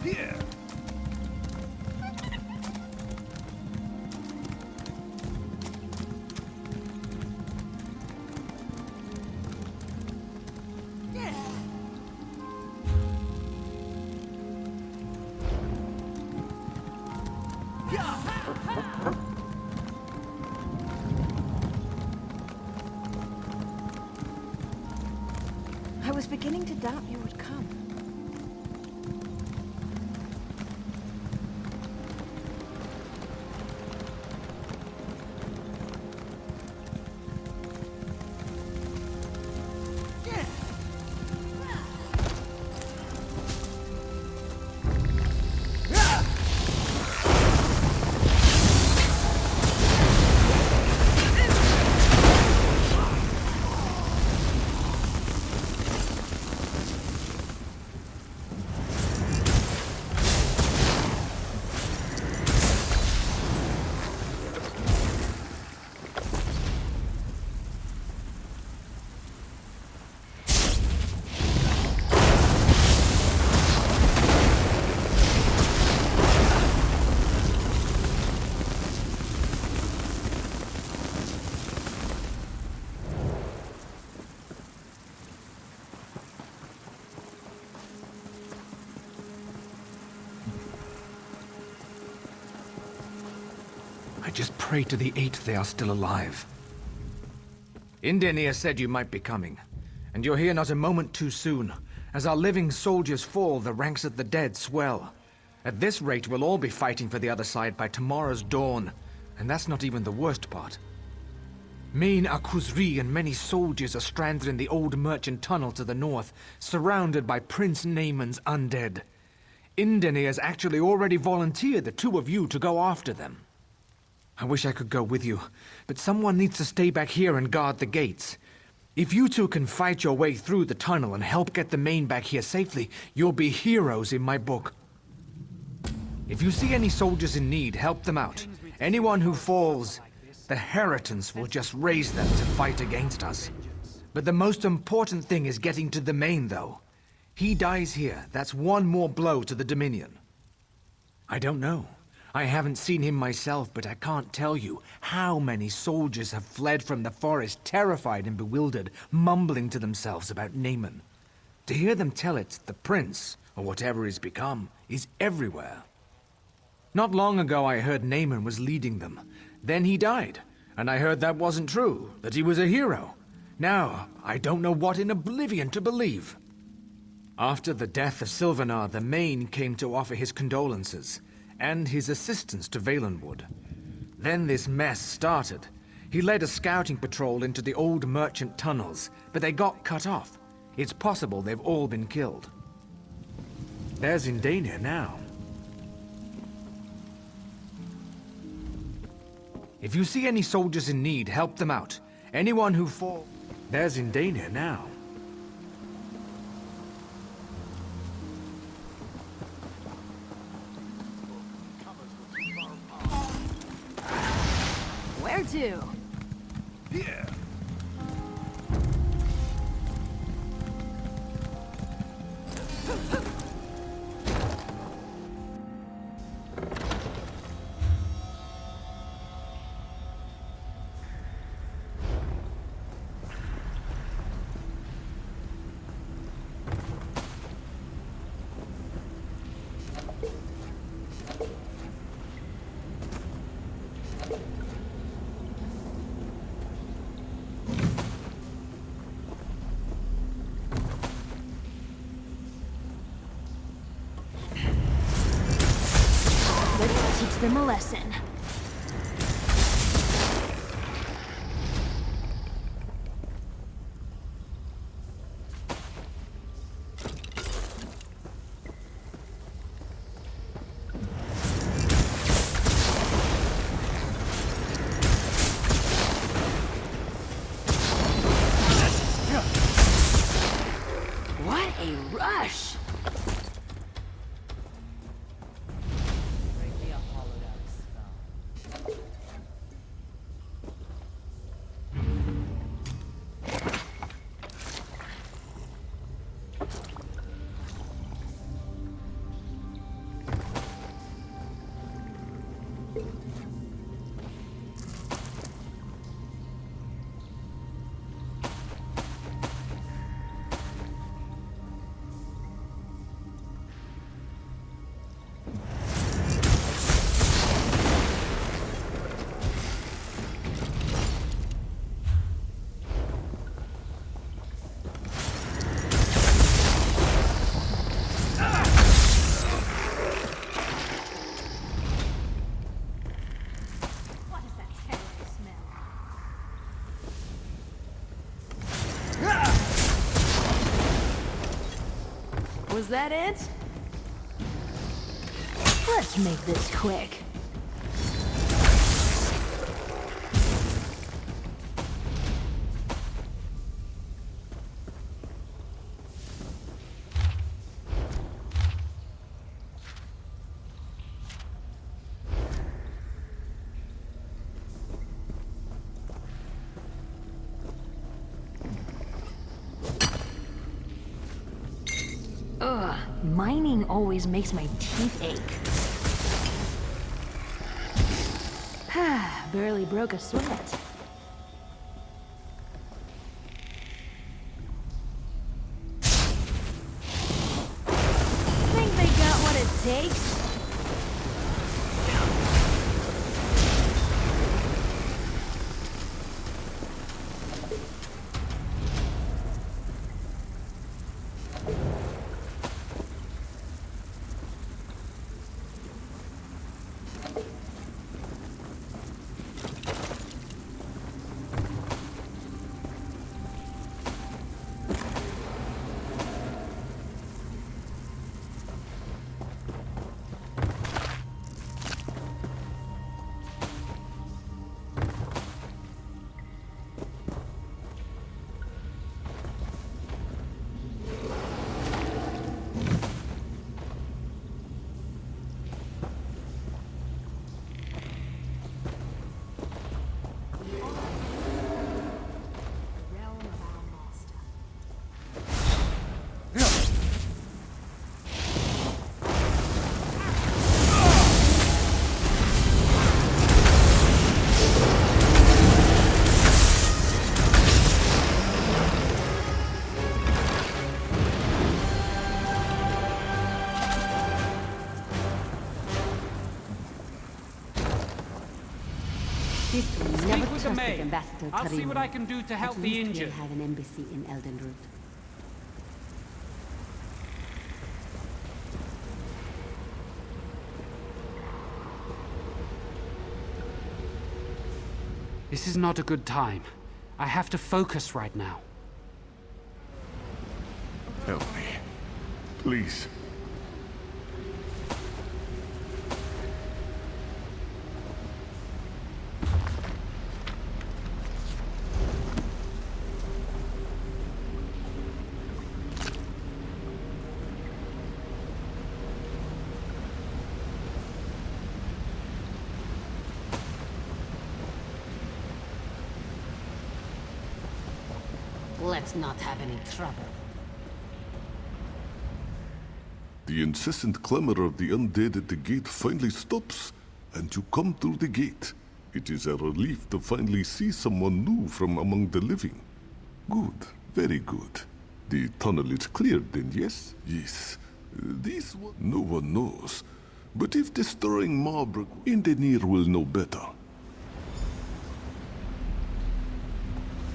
Here. I was beginning to doubt you would come. I just pray to the Eight they are still alive. Indaenir said you might be coming, and you're here not a moment too soon. As our living soldiers fall, the ranks of the dead swell. At this rate, we'll all be fighting for the other side by tomorrow's dawn, and that's not even the worst part. Main Akkhuz-ri and many soldiers are stranded in the old merchant tunnel to the north, surrounded by Prince Naemon's undead. Indaenir's actually already volunteered the two of you to go after them. I wish I could go with you, but someone needs to stay back here and guard the gates. If you two can fight your way through the tunnel and help get the main back here safely, you'll be heroes in my book. If you see any soldiers in need, help them out. Anyone who falls, the Heritants will just raise them to fight against us. But the most important thing is getting to the main, though. He dies here, that's one more blow to the Dominion. I don't know. I haven't seen him myself, but I can't tell you how many soldiers have fled from the forest, terrified and bewildered, mumbling to themselves about Naemon. To hear them tell it, the prince, or whatever he's become, is everywhere. Not long ago I heard Naemon was leading them. Then he died, and I heard that wasn't true, that he was a hero. Now, I don't know what in oblivion to believe. After the death of Sylvanar, the Main came to offer his condolences, and his assistance to Valenwood. Then this mess started. He led a scouting patrol into the old merchant tunnels, but they got cut off. It's possible they've all been killed. There's Indaenir now. If you see any soldiers in need, help them out. Anyone who falls... There's Indaenir now. Where to? Here. Teach them a lesson. What a rush! Was that it? Let's make this quick. Ugh, mining always makes my teeth ache. Barely broke a sweat. Think they got what it takes? Speak with the maid. I'll see what I can do to help the injured. Have an embassy in Eldenroot. This is not a good time. I have to focus right now. Help me. Please. Let's not have any trouble. The incessant clamor of the undead at the gate finally stops, and you come through the gate. It is a relief to finally see someone new from among the living. Good, very good. The tunnel is cleared then, yes? Yes. This one no one knows. But if destroying Malgoth, Indaenir will know better.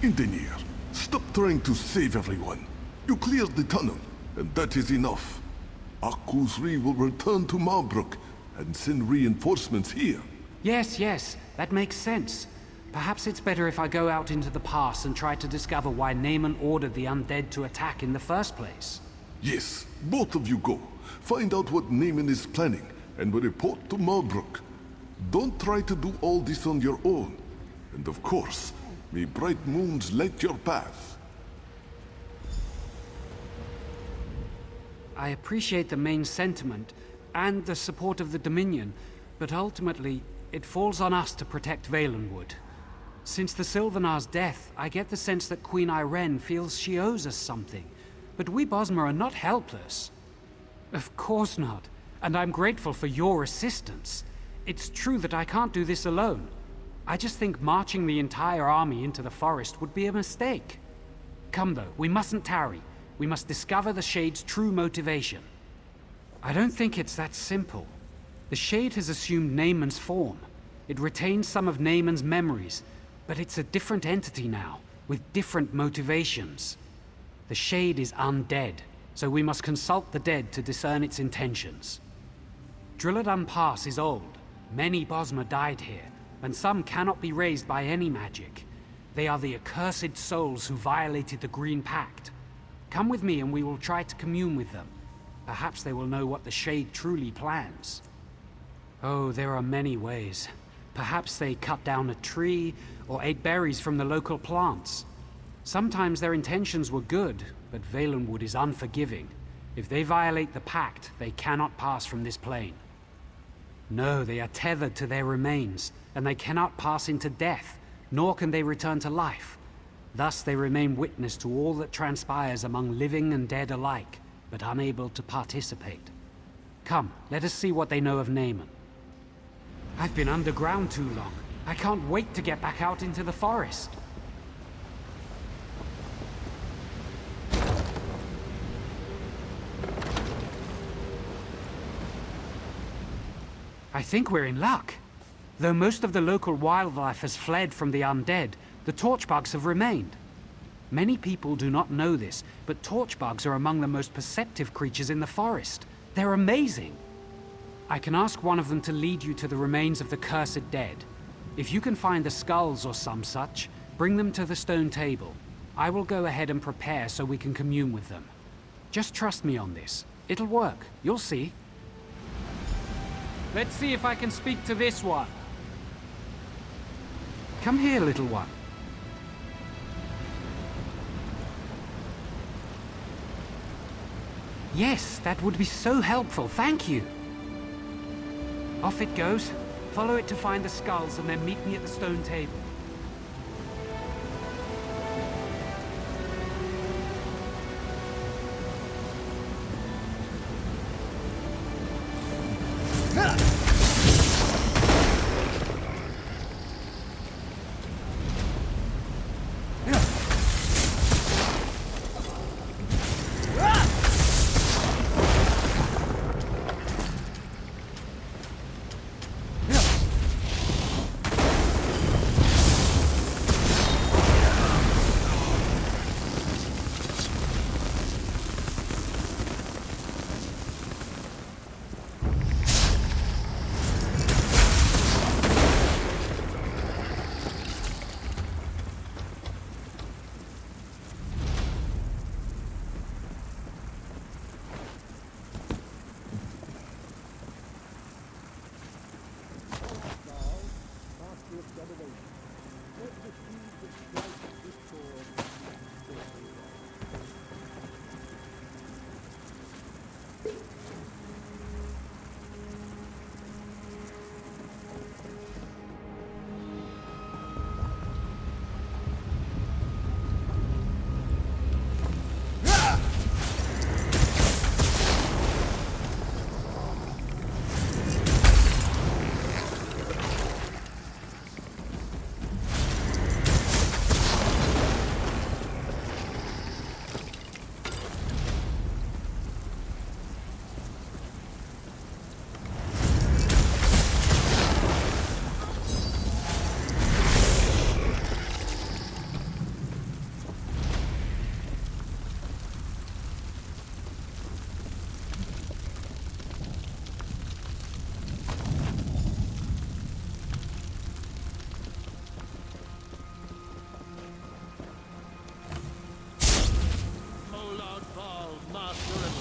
Indaenir, stop trying to save everyone. You cleared the tunnel, and that is enough. Akkhuz-ri will return to Malgoth and send reinforcements here. Yes, that makes sense. Perhaps it's better if I go out into the pass and try to discover why Naemon ordered the undead to attack in the first place. Yes, both of you go. Find out what Naemon is planning, and report to Malgoth. Don't try to do all this on your own. And of course, may bright moons light your path. I appreciate the main sentiment and the support of the Dominion, but ultimately, it falls on us to protect Valenwood. Since the Sylvanar's death, I get the sense that Queen Ayrenn feels she owes us something. But we Bosmer are not helpless. Of course not, and I'm grateful for your assistance. It's true that I can't do this alone. I just think marching the entire army into the forest would be a mistake. Come though, we mustn't tarry. We must discover the Shade's true motivation. I don't think it's that simple. The Shade has assumed Naemon's form. It retains some of Naemon's memories, but it's a different entity now, with different motivations. The Shade is undead, so we must consult the dead to discern its intentions. Drilladan Pass is old. Many Bosmer died here, and some cannot be raised by any magic. They are the accursed souls who violated the Green Pact. Come with me and we will try to commune with them. Perhaps they will know what the Shade truly plans. Oh, there are many ways. Perhaps they cut down a tree, or ate berries from the local plants. Sometimes their intentions were good, but Valenwood is unforgiving. If they violate the pact, they cannot pass from this plane. No, they are tethered to their remains, and they cannot pass into death, nor can they return to life. Thus they remain witness to all that transpires among living and dead alike, but unable to participate. Come, let us see what they know of Naemon. I've been underground too long. I can't wait to get back out into the forest. I think we're in luck. Though most of the local wildlife has fled from the undead, the torchbugs have remained. Many people do not know this, but torchbugs are among the most perceptive creatures in the forest. They're amazing. I can ask one of them to lead you to the remains of the cursed dead. If you can find the skulls or some such, bring them to the stone table. I will go ahead and prepare so we can commune with them. Just trust me on this. It'll work. You'll see. Let's see if I can speak to this one. Come here, little one. Yes, that would be so helpful. Thank you. Off it goes. Follow it to find the skulls and then meet me at the stone table.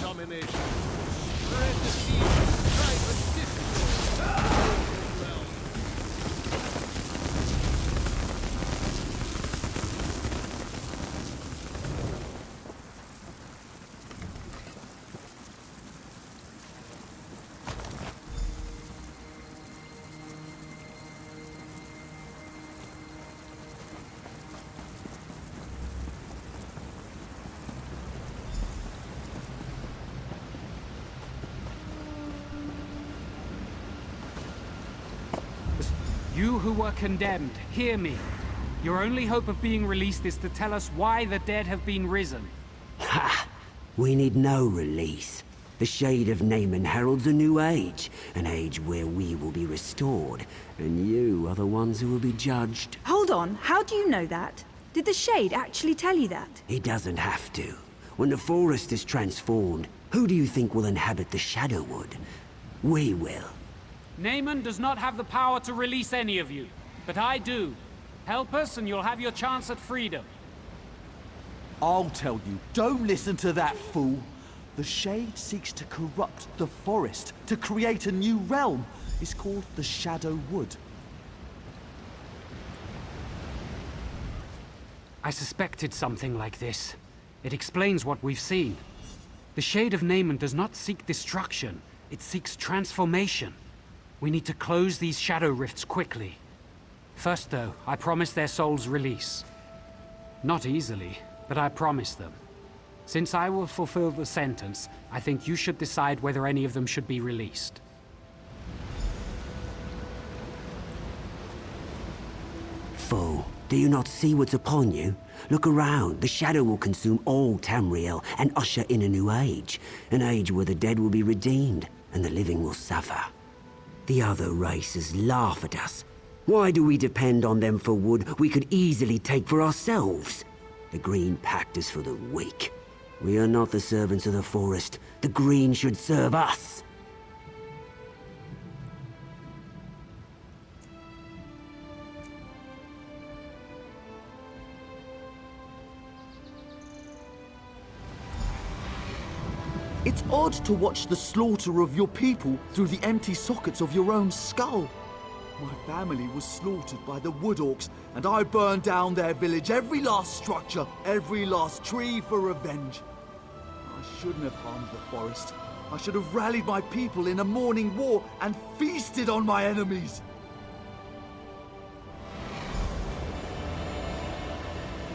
Domination. Spread the seed of strife and discord. You who were condemned, hear me. Your only hope of being released is to tell us why the dead have been risen. Ha! We need no release. The Shade of Naemon heralds a new age, an age where we will be restored, and you are the ones who will be judged. Hold on, how do you know that? Did the Shade actually tell you that? He doesn't have to. When the forest is transformed, who do you think will inhabit the Shadowwood? We will. Naemon does not have the power to release any of you, but I do. Help us and you'll have your chance at freedom. I'll tell you, don't listen to that fool. The Shade seeks to corrupt the forest, to create a new realm. It's called the Shadow Wood. I suspected something like this. It explains what we've seen. The Shade of Naemon does not seek destruction, it seeks transformation. We need to close these shadow rifts quickly. First though, I promise their souls release. Not easily, but I promise them. Since I will fulfill the sentence, I think you should decide whether any of them should be released. Fool, do you not see what's upon you? Look around. The shadow will consume all Tamriel and usher in a new age. An age where the dead will be redeemed and the living will suffer. The other races laugh at us. Why do we depend on them for wood we could easily take for ourselves? The Green Pact is for the weak. We are not the servants of the forest. The Green should serve us. It's odd to watch the slaughter of your people through the empty sockets of your own skull. My family was slaughtered by the Wood Orcs, and I burned down their village, every last structure, every last tree for revenge. I shouldn't have harmed the forest. I should have rallied my people in a morning war and feasted on my enemies.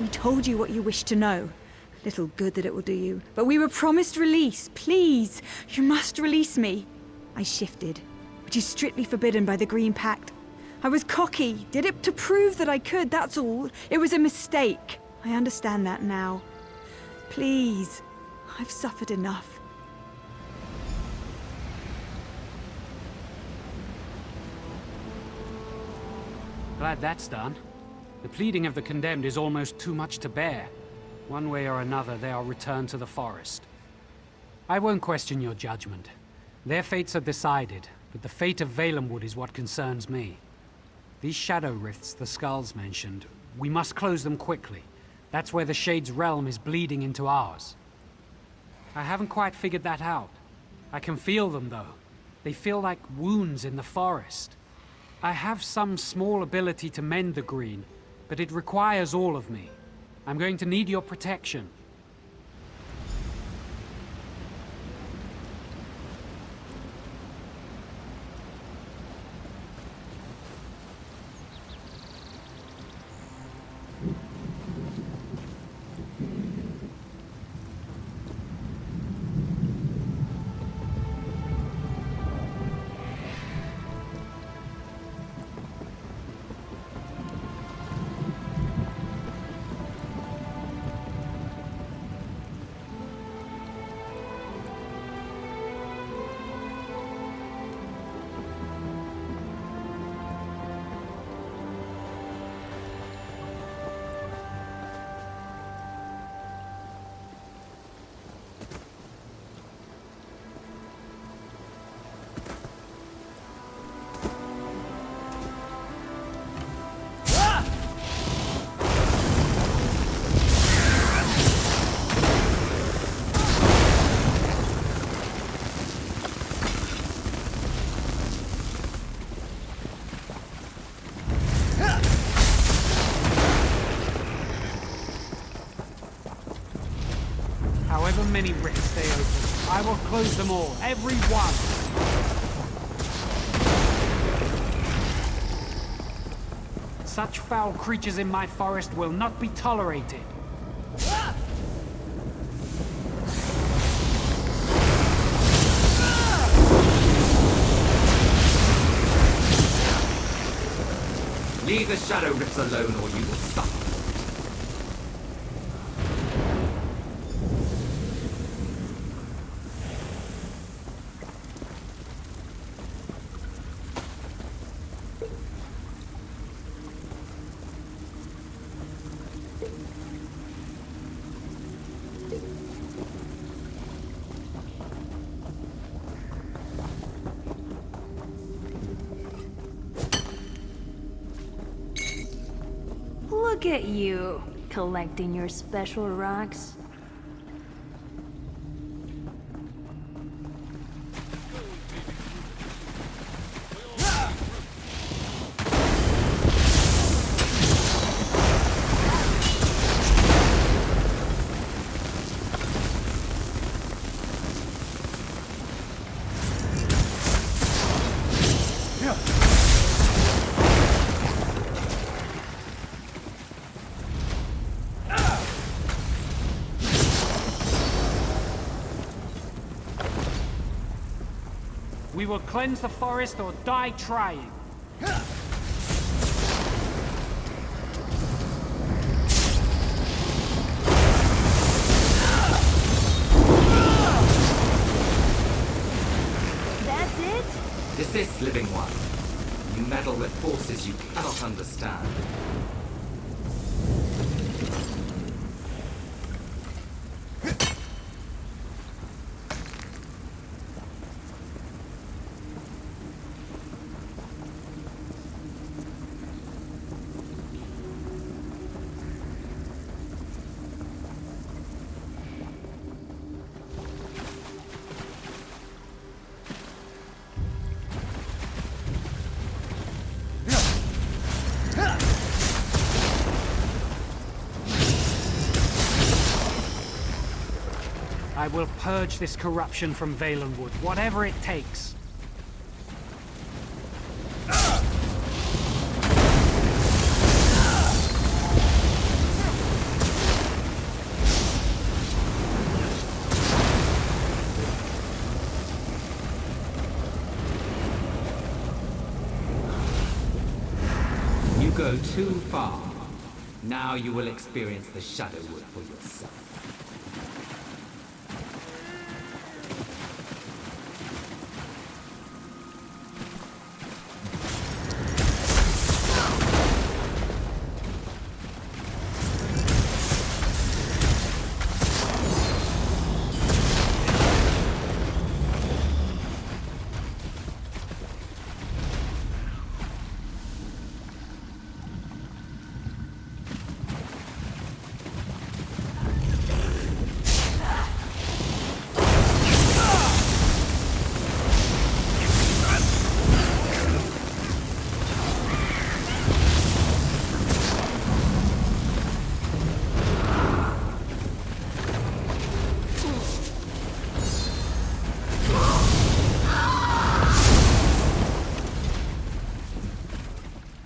We told you what you wished to know. Little good that it will do you. But we were promised release. Please, you must release me. I shifted, which is strictly forbidden by the Green Pact. I was cocky, did it to prove that I could, that's all. It was a mistake. I understand that now. Please, I've suffered enough. Glad that's done. The pleading of the condemned is almost too much to bear. One way or another, they are returned to the forest. I won't question your judgment. Their fates are decided, but the fate of Valenwood is what concerns me. These shadow rifts the Skulls mentioned, we must close them quickly. That's where the Shade's realm is bleeding into ours. I haven't quite figured that out. I can feel them, though. They feel like wounds in the forest. I have some small ability to mend the green, but it requires all of me. I'm going to need your protection. Many rifts stay open. I will close them all, every one. Such foul creatures in my forest will not be tolerated. Leave the shadow rifts alone or you will suffer. Look at you, collecting your special rocks. We will cleanse the forest or die trying. That's it? Desist, living one. You meddle with forces you cannot understand. I will purge this corruption from Valenwood, whatever it takes. You go too far. Now you will experience the Shadowwood for yourself.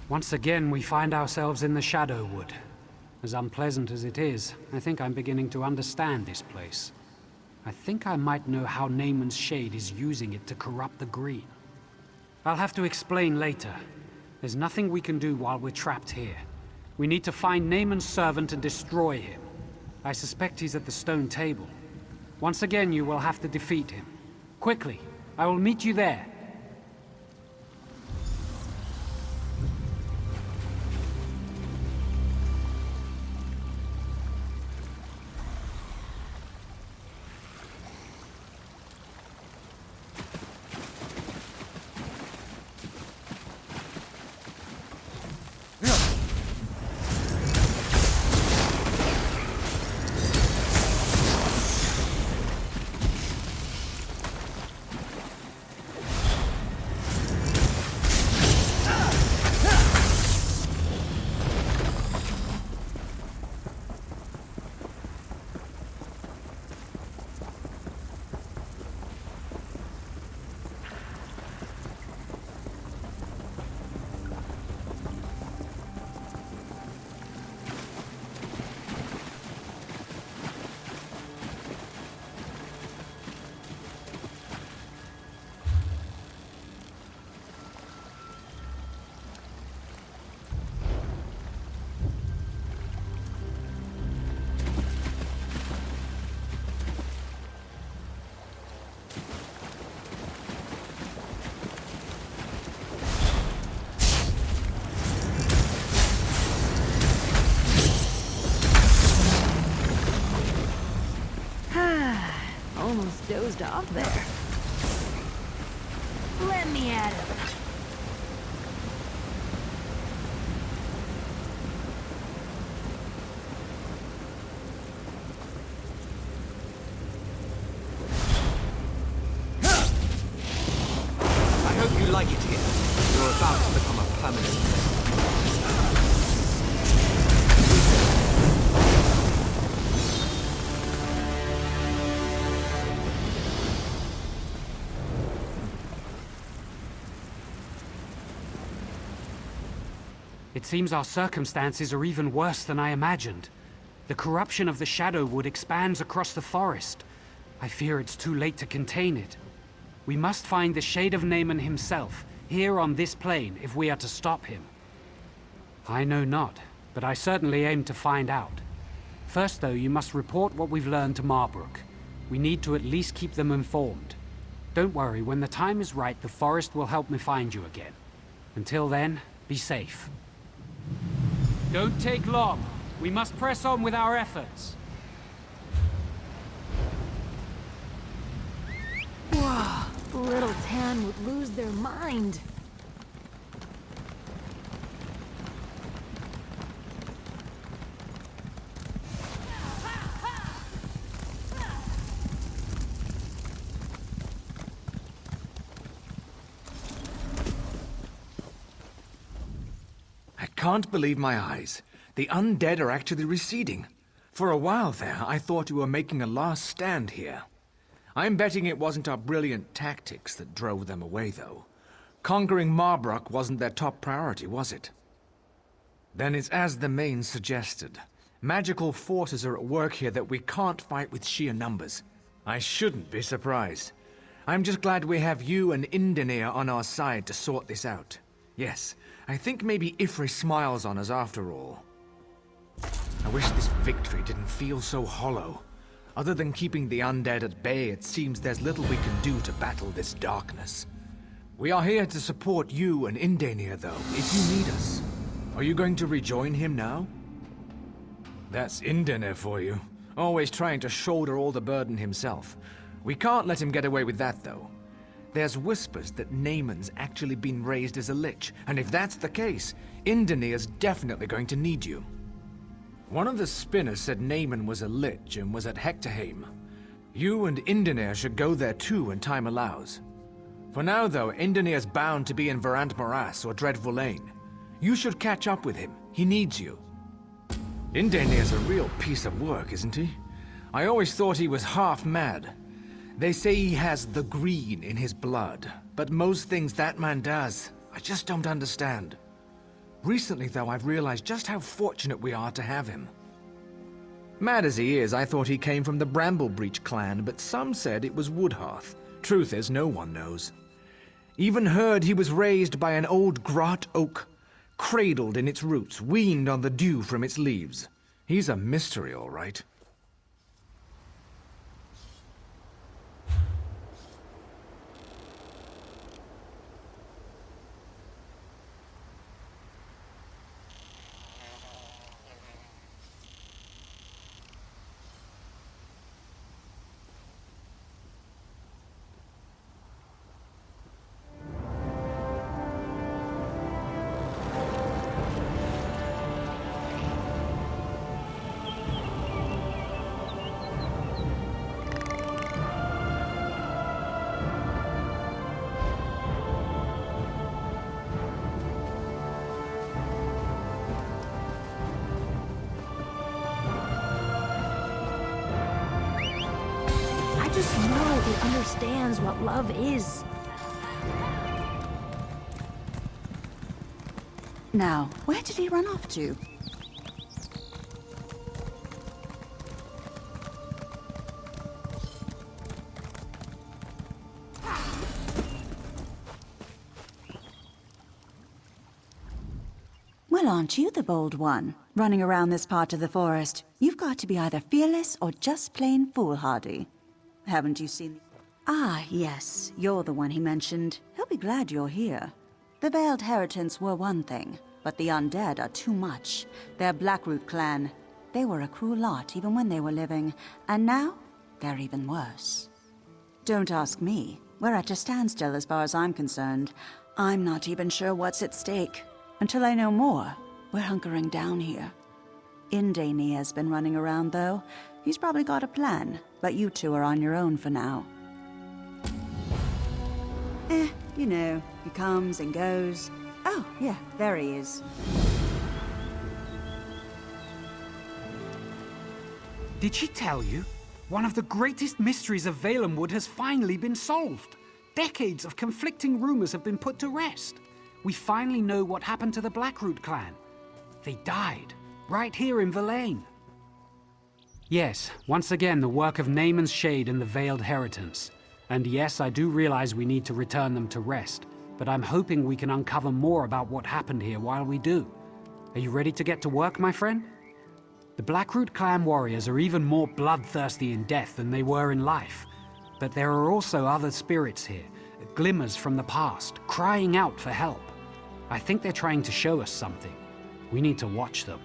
Once again, we find ourselves in the Shadowwood. As unpleasant as it is, I think I'm beginning to understand this place. I think I might know how Naemon's Shade is using it to corrupt the Green. I'll have to explain later. There's nothing we can do while we're trapped here. We need to find Naemon's servant and destroy him. I suspect he's at the stone table. Once again, you will have to defeat him. Quickly, I will meet you there. Almost dozed off there. Let me at him. I hope you like it here. You're about to become a permanent. It seems our circumstances are even worse than I imagined. The corruption of the Shadowwood expands across the forest. I fear it's too late to contain it. We must find the Shade of Naemon himself, here on this plane, if we are to stop him. I know not, but I certainly aim to find out. First, though, you must report what we've learned to Marbrook. We need to at least keep them informed. Don't worry, when the time is right, the forest will help me find you again. Until then, be safe. Don't take long. We must press on with our efforts. Whoa, little Tan would lose their mind. I can't believe my eyes. The undead are actually receding. For a while there, I thought you were making a last stand here. I'm betting it wasn't our brilliant tactics that drove them away, though. Conquering Marbrook wasn't their top priority, was it? Then it's as the main suggested. Magical forces are at work here that we can't fight with sheer numbers. I shouldn't be surprised. I'm just glad we have you and Indaenir on our side to sort this out. Yes, I think maybe Ifri smiles on us after all. I wish this victory didn't feel so hollow. Other than keeping the undead at bay, it seems there's little we can do to battle this darkness. We are here to support you and Indaenir, though, if you need us. Are you going to rejoin him now? That's Indaenir for you. Always trying to shoulder all the burden himself. We can't let him get away with that, though. There's whispers that Naemon's actually been raised as a lich, and if that's the case, Indaenir's definitely going to need you. One of the spinners said Naemon was a lich and was at Hectahame. You and Indaenir should go there too when time allows. For now, though, Indaenir's bound to be in Varant Morass or Dread Vullain. You should catch up with him. He needs you. Indaenir's a real piece of work, isn't he? I always thought he was half mad. They say he has the green in his blood, but most things that man does, I just don't understand. Recently, though, I've realized just how fortunate we are to have him. Mad as he is, I thought he came from the Bramblebreach clan, but some said it was Woodhearth. Truth is, no one knows. Even heard he was raised by an old grot oak, cradled in its roots, weaned on the dew from its leaves. He's a mystery, all right. Just know he understands what love is. Now, where did he run off to? Well, aren't you the bold one? Running around this part of the forest. You've got to be either fearless or just plain foolhardy. Haven't you seen... Ah, yes, you're the one he mentioned. He'll be glad you're here. The Veiled Heritants were one thing, but the undead are too much. They're Blackroot clan. They were a cruel lot even when they were living, and now they're even worse. Don't ask me. We're at a standstill as far as I'm concerned. I'm not even sure what's at stake. Until I know more, we're hunkering down here. Indaenir's been running around, though. He's probably got a plan, but you two are on your own for now. You know, he comes and goes. Oh, yeah, there he is. Did she tell you? One of the greatest mysteries of Valenwood has finally been solved. Decades of conflicting rumors have been put to rest. We finally know what happened to the Blackroot clan. They died, right here in Vullain. Yes, once again the work of Naemon's Shade and the Veiled Heritants. And yes, I do realize we need to return them to rest, but I'm hoping we can uncover more about what happened here while we do. Are you ready to get to work, my friend? The Blackroot clan warriors are even more bloodthirsty in death than they were in life. But there are also other spirits here, glimmers from the past, crying out for help. I think they're trying to show us something. We need to watch them.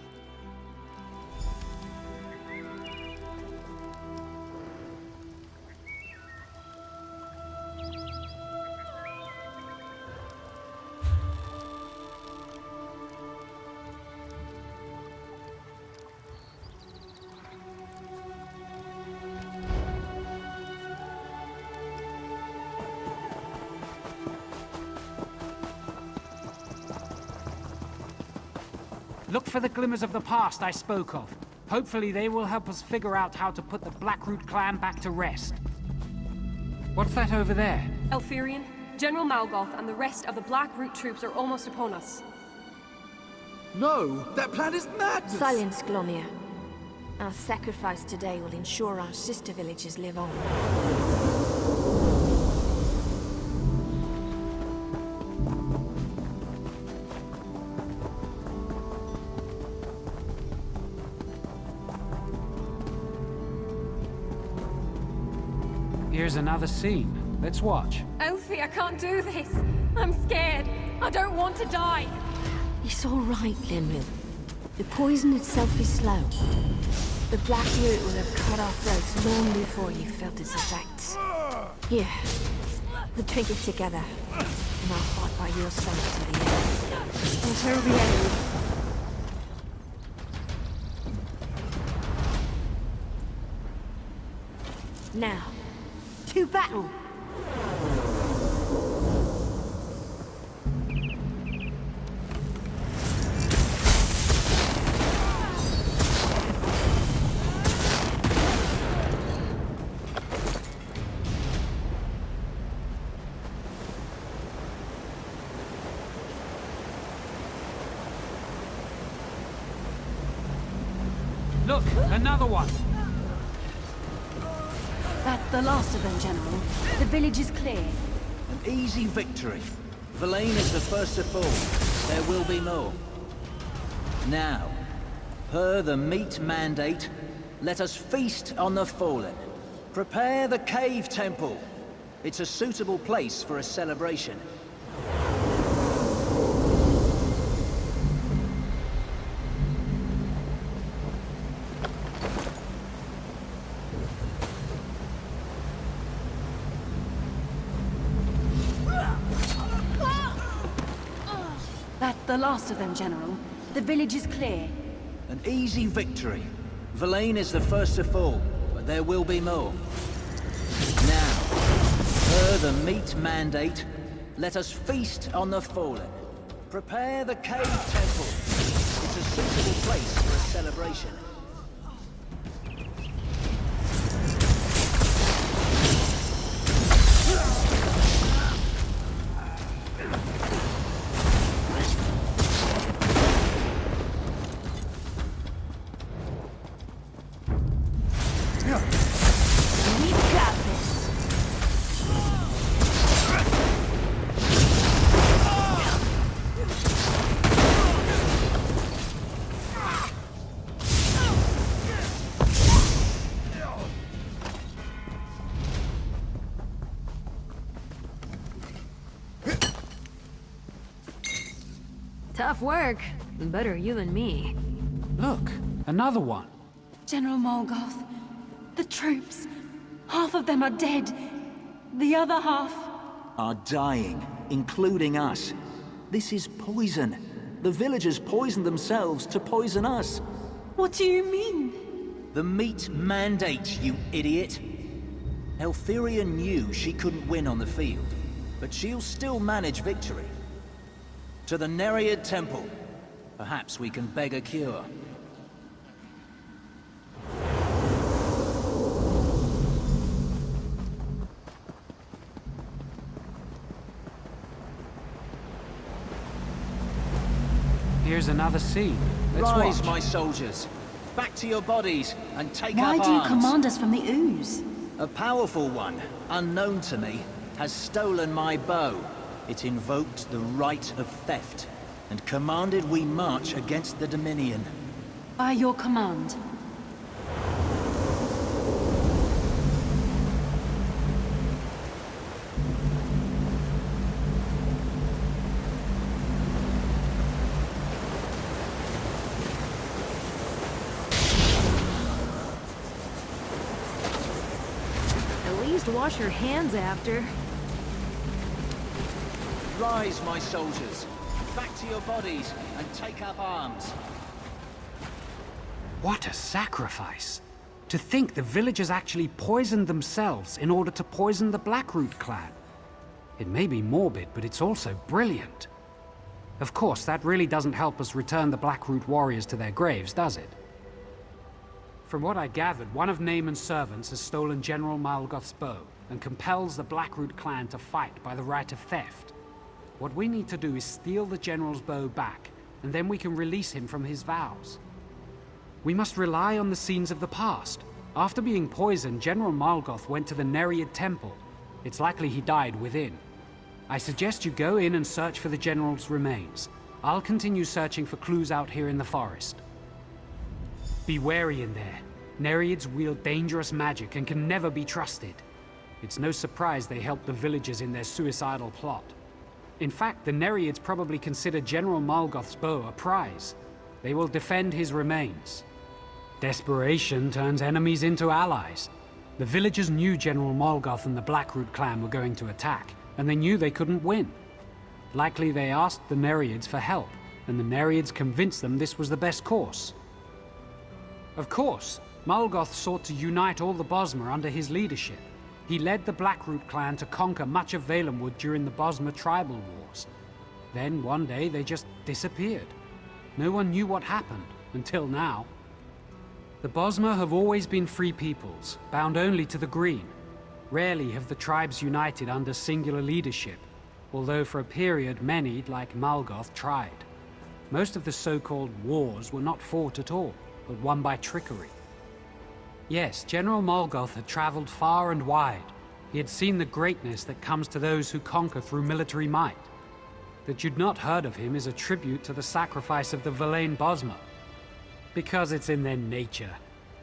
Look for the glimmers of the past I spoke of. Hopefully they will help us figure out how to put the Blackroot clan back to rest. What's that over there? Elphirion, General Malgoth and the rest of the Blackroot troops are almost upon us. No, that plan is madness! Silence, Glomir. Our sacrifice today will ensure our sister villages live on. Here's another scene. Let's watch. Elfie, I can't do this. I'm scared. I don't want to die. It's all right, Lenril. The poison itself is slow. The black root will have cut off throats long before you felt its effects. Here, we'll drink it together, and I'll fight by your side to the end. Until the end. Now, to battle! Look, another one! That's the last of them, General. The village is clear. An easy victory. Vullain is the first to fall. There will be more. Now, per the meat mandate, let us feast on the fallen. Prepare the cave temple. It's a suitable place for a celebration. That's the last of them, General. The village is clear. An easy victory. Vullain is the first to fall, but there will be more. Now, per the meat mandate, let us feast on the fallen. Prepare the cave temple. It's a suitable place for a celebration. Tough work. Better you than me. Look, another one. General Malgoth, the troops. Half of them are dead. The other half... are dying, including us. This is poison. The villagers poisoned themselves to poison us. What do you mean? The meat mandate, you idiot. Elphirion knew she couldn't win on the field, but she'll still manage victory. To the Nereid temple. Perhaps we can beg a cure. Here's another scene. Let's Rise, watch. my soldiers. Back to your bodies and take Why up do you arms. command us from the ooze? A powerful one, unknown to me, has stolen my bow. It invoked the right of theft, and commanded we march against the Dominion. By your command. Wash your hands after. Rise, my soldiers. Back to your bodies and take up arms. What a sacrifice! To think the villagers actually poisoned themselves in order to poison the Blackroot clan. It may be morbid, but it's also brilliant. Of course, that really doesn't help us return the Blackroot warriors to their graves, does it? From what I gathered, one of Naemon's servants has stolen General Malgoth's bow and compels the Blackroot clan to fight by the right of theft. What we need to do is steal the general's bow back, and then we can release him from his vows. We must rely on the scenes of the past. After being poisoned, General Malgoth went to the Nereid temple. It's likely he died within. I suggest you go in and search for the general's remains. I'll continue searching for clues out here in the forest. Be wary in there. Nereids wield dangerous magic and can never be trusted. It's no surprise they helped the villagers in their suicidal plot. In fact, the Nereids probably consider General Malgoth's bow a prize. They will defend his remains. Desperation turns enemies into allies. The villagers knew General Malgoth and the Blackroot clan were going to attack, and they knew they couldn't win. Likely they asked the Nereids for help, and the Nereids convinced them this was the best course. Of course, Malgoth sought to unite all the Bosmer under his leadership. He led the Blackroot clan to conquer much of Valenwood during the Bosmer tribal wars. Then, one day, they just disappeared. No one knew what happened, until now. The Bosmer have always been free peoples, bound only to the green. Rarely have the tribes united under singular leadership, although for a period many, like Malgoth, tried. Most of the so-called wars were not fought at all, but won by trickery. Yes, General Malgoth had traveled far and wide. He had seen the greatness that comes to those who conquer through military might. That you'd not heard of him is a tribute to the sacrifice of the Vullain Bosmer. Because it's in their nature.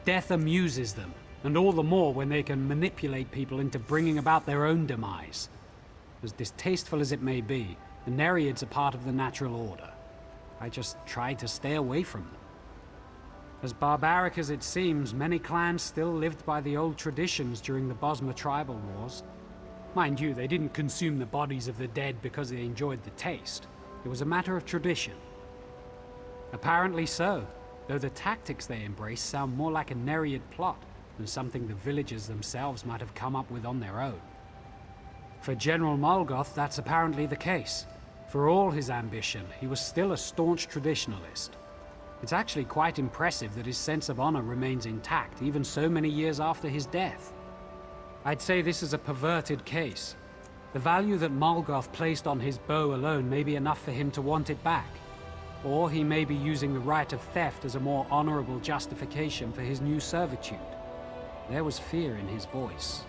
Death amuses them, and all the more when they can manipulate people into bringing about their own demise. As distasteful as it may be, the Nereids are part of the natural order. I just try to stay away from them. As barbaric as it seems, many clans still lived by the old traditions during the Bosmer tribal wars. Mind you, they didn't consume the bodies of the dead because they enjoyed the taste. It was a matter of tradition. Apparently so, though the tactics they embrace sound more like a Nereid plot than something the villagers themselves might have come up with on their own. For General Malgoth, that's apparently the case. For all his ambition, he was still a staunch traditionalist. It's actually quite impressive that his sense of honor remains intact even so many years after his death. I'd say this is a perverted case. The value that Malgoth placed on his bow alone may be enough for him to want it back. Or he may be using the right of theft as a more honorable justification for his new servitude. There was fear in his voice.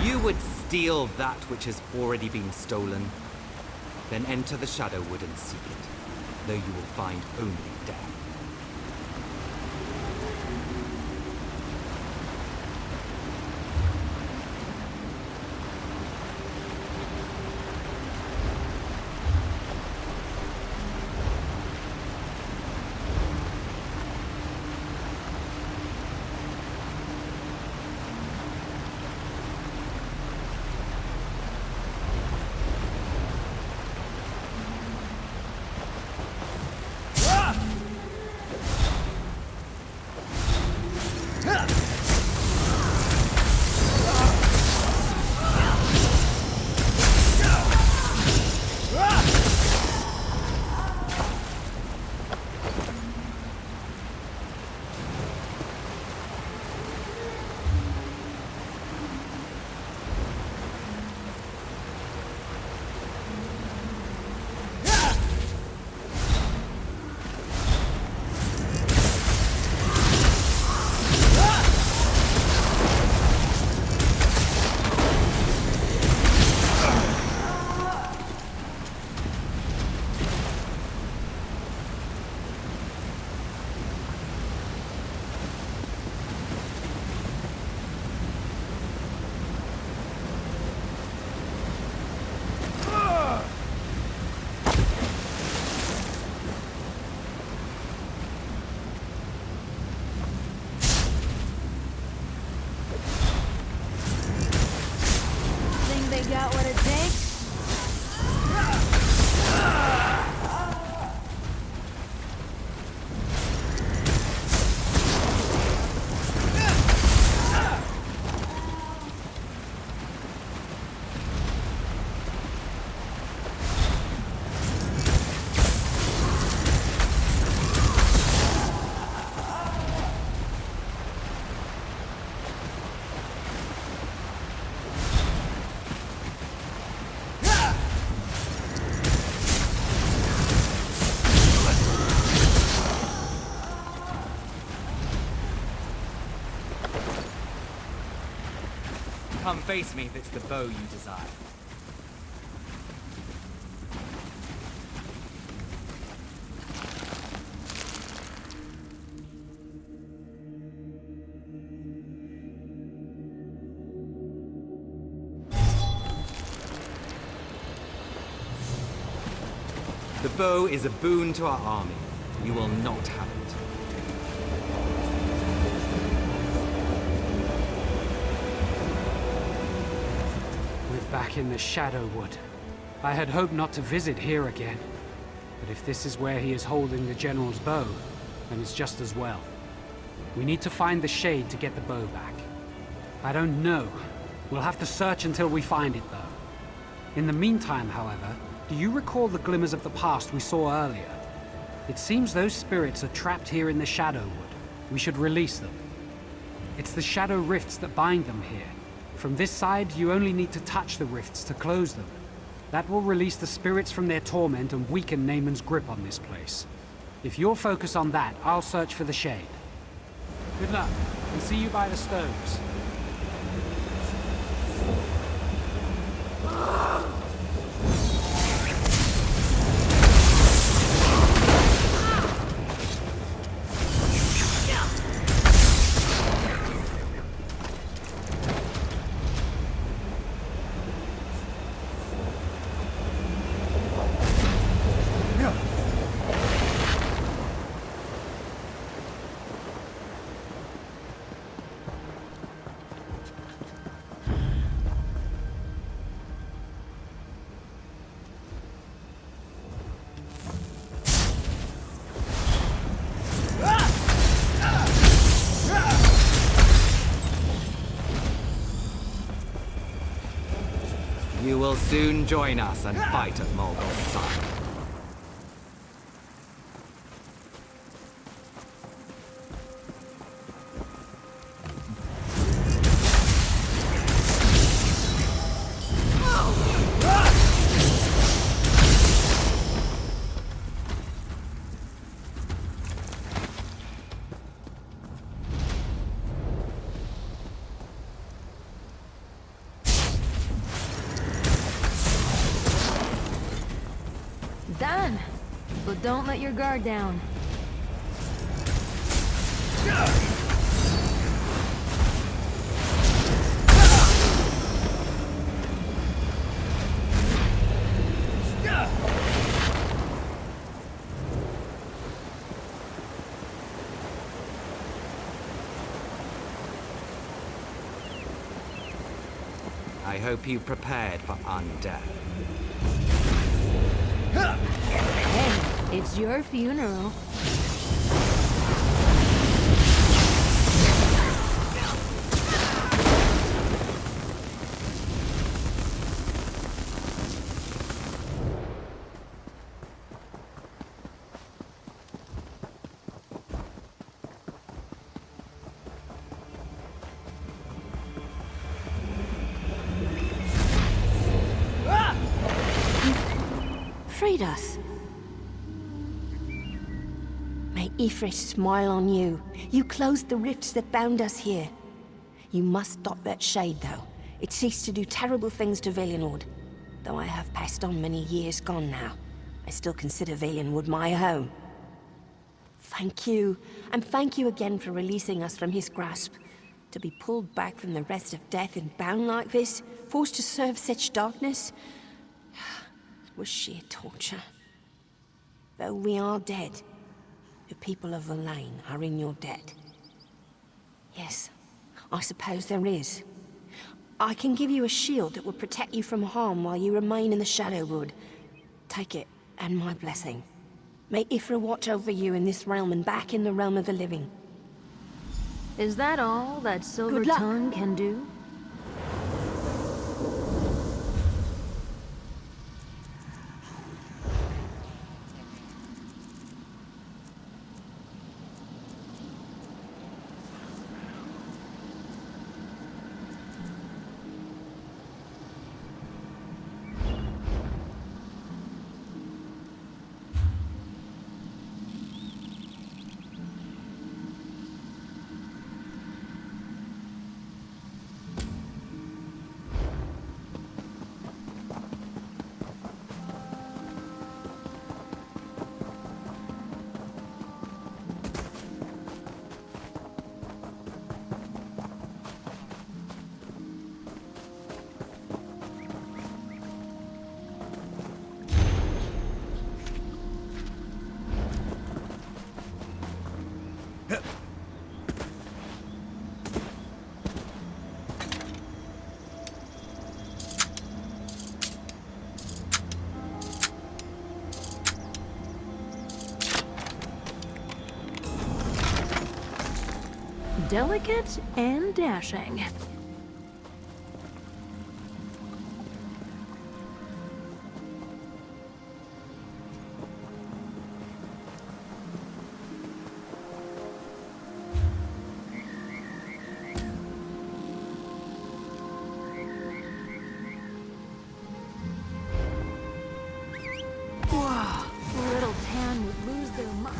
You would steal that which has already been stolen, then enter the Shadowwood and seek it, though you will find only death. Got what it takes? Come face me if it's the bow you desire. The bow is a boon to our army. You will not have it. Back in the Shadowwood. I had hoped not to visit here again. But if this is where he is holding the General's bow, then it's just as well. We need to find the Shade to get the bow back. I don't know. We'll have to search until we find it, though. In the meantime, however, do you recall the glimmers of the past we saw earlier? It seems those spirits are trapped here in the Shadowwood. We should release them. It's the Shadow Rifts that bind them here. From this side, you only need to touch the rifts to close them. That will release the spirits from their torment and weaken Naemon's grip on this place. If you'll focus on that, I'll search for the Shade. Good luck, and see you by the stones. You will soon join us and fight at Malgoth's side. Done. But don't let your guard down. I hope you prepared for undead. Hey, it's your funeral. Freed us. May Ifrit smile on you. You closed the rifts that bound us here. You must stop that shade, though. It ceased to do terrible things to Valenwood. Though I have passed on many years gone now, I still consider Valenwood my home. Thank you, and thank you again for releasing us from his grasp. To be pulled back from the rest of death and bound like this, forced to serve such darkness, was sheer torture. Though we are dead, the people of Vullain are in your debt. Yes, I suppose there is. I can give you a shield that will protect you from harm while you remain in the Shadowwood. Take it, and my blessing. May Ifra watch over you in this realm and back in the realm of the living. Is that all that Silver Good luck. Tongue can do? Delicate and dashing. Whoa, little Tan would lose their mind.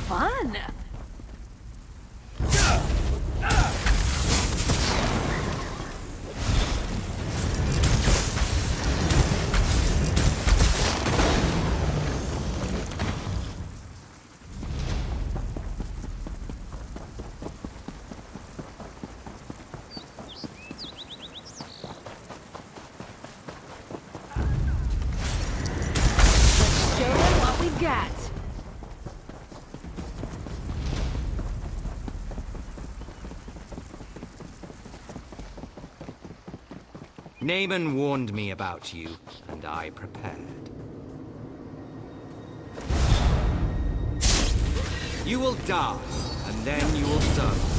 Fun! Let's show them what we got. Naemon warned me about you, and I prepared. You will die, and then you will serve.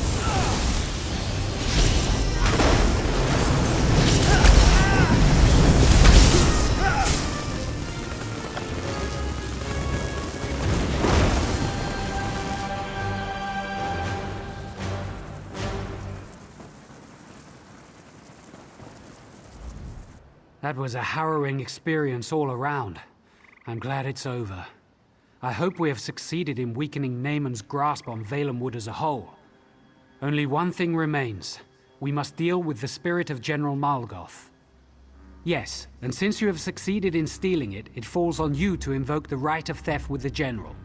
That was a harrowing experience all around. I'm glad it's over. I hope we have succeeded in weakening Naemon's grasp on Valenwood as a whole. Only one thing remains. We must deal with the spirit of General Malgoth. Yes, and since you have succeeded in stealing it, it falls on you to invoke the right of theft with the General.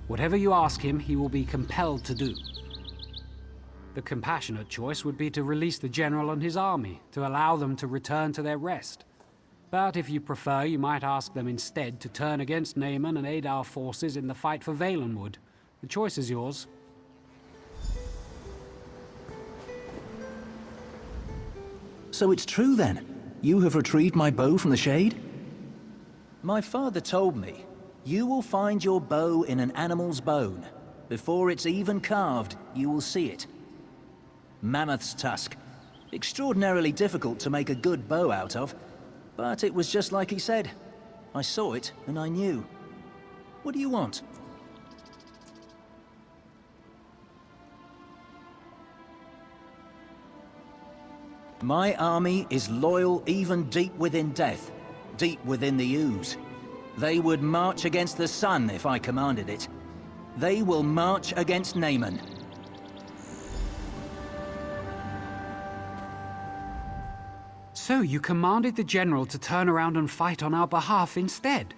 Whatever you ask him, he will be compelled to do. The compassionate choice would be to release the General and his army, to allow them to return to their rest. But if you prefer, you might ask them instead to turn against Naemon and aid our forces in the fight for Valenwood. The choice is yours. So it's true then? You have retrieved my bow from the Shade? My father told me, you will find your bow in an animal's bone. Before it's even carved, you will see it. Mammoth's tusk. Extraordinarily difficult to make a good bow out of. But it was just like he said. I saw it, and I knew. What do you want? My army is loyal even deep within death, deep within the ooze. They would march against the sun if I commanded it. They will march against Naemon. So you commanded the General to turn around and fight on our behalf instead?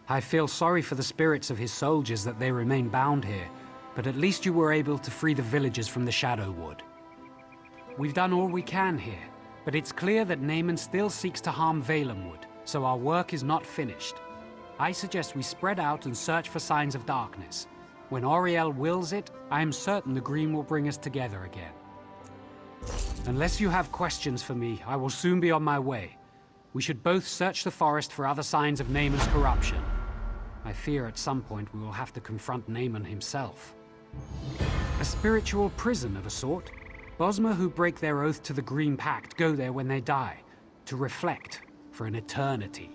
I feel sorry for the spirits of his soldiers that they remain bound here, but at least you were able to free the villagers from the Shadowwood. We've done all we can here, but it's clear that Naemon still seeks to harm Valenwood, so our work is not finished. I suggest we spread out and search for signs of darkness. When Auriel wills it, I am certain the Green will bring us together again. Unless you have questions for me, I will soon be on my way. We should both search the forest for other signs of Naemon's corruption. I fear at some point we will have to confront Naemon himself. A spiritual prison of a sort. Bosmer who break their oath to the Green Pact go there when they die, to reflect for an eternity.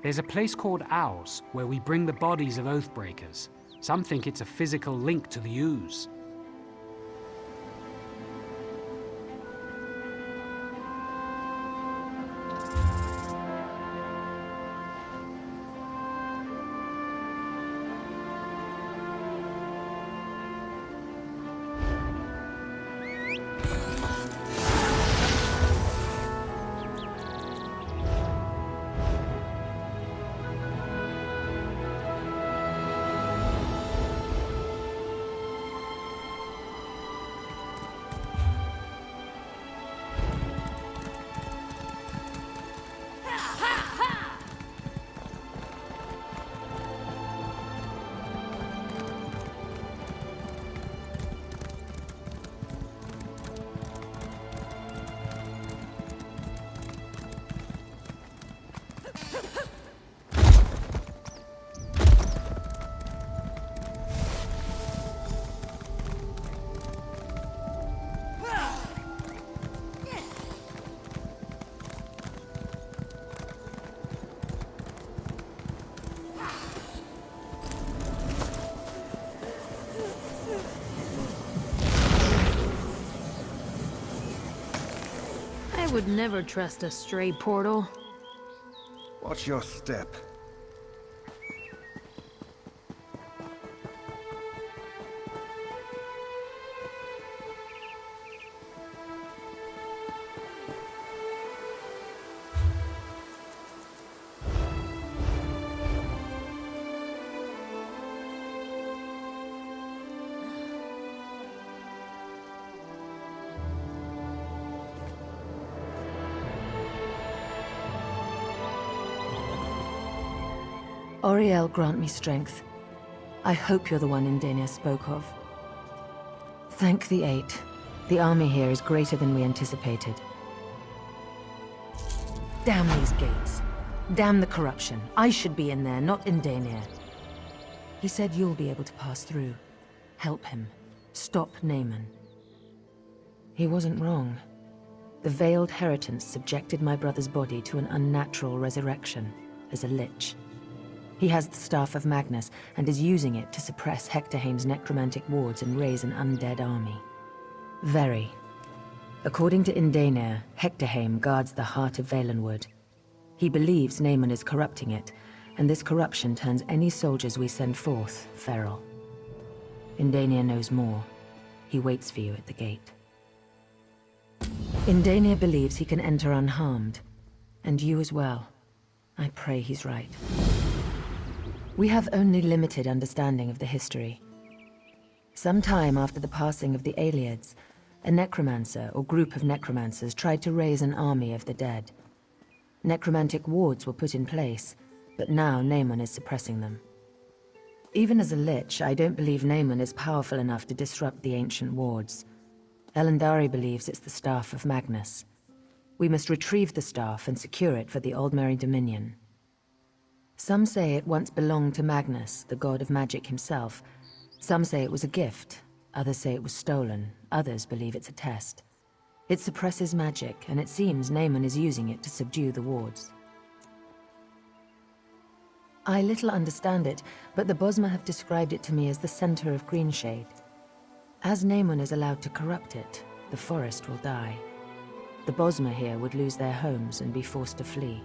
There's a place called Owls, where we bring the bodies of Oathbreakers. Some think it's a physical link to the ooze. I would never trust a stray portal. Watch your step. Auriel, grant me strength. I hope you're the one Indaenir spoke of. Thank the Eight. The army here is greater than we anticipated. Damn these gates. Damn the corruption. I should be in there, not Indaenir. He said you'll be able to pass through. Help him. Stop Naemon. He wasn't wrong. The veiled heritance subjected my brother's body to an unnatural resurrection, as a lich. He has the Staff of Magnus, and is using it to suppress Hectahame's necromantic wards and raise an undead army. Very. According to Indaenir, Hectahame guards the heart of Valenwood. He believes Naemon is corrupting it, and this corruption turns any soldiers we send forth feral. Indaenir knows more. He waits for you at the gate. Indaenir believes he can enter unharmed, and you as well. I pray he's right. We have only limited understanding of the history. Some time after the passing of the Ayleids, a necromancer or group of necromancers tried to raise an army of the dead. Necromantic wards were put in place, but now Naemon is suppressing them. Even as a lich, I don't believe Naemon is powerful enough to disrupt the ancient wards. Elendari believes it's the Staff of Magnus. We must retrieve the staff and secure it for the Aldmeri Dominion. Some say it once belonged to Magnus, the god of magic himself. Some say it was a gift. Others say it was stolen. Others believe it's a test. It suppresses magic, and it seems Naemon is using it to subdue the wards. I little understand it, but the Bosmer have described it to me as the center of Greenshade. As Naemon is allowed to corrupt it, the forest will die. The Bosmer here would lose their homes and be forced to flee.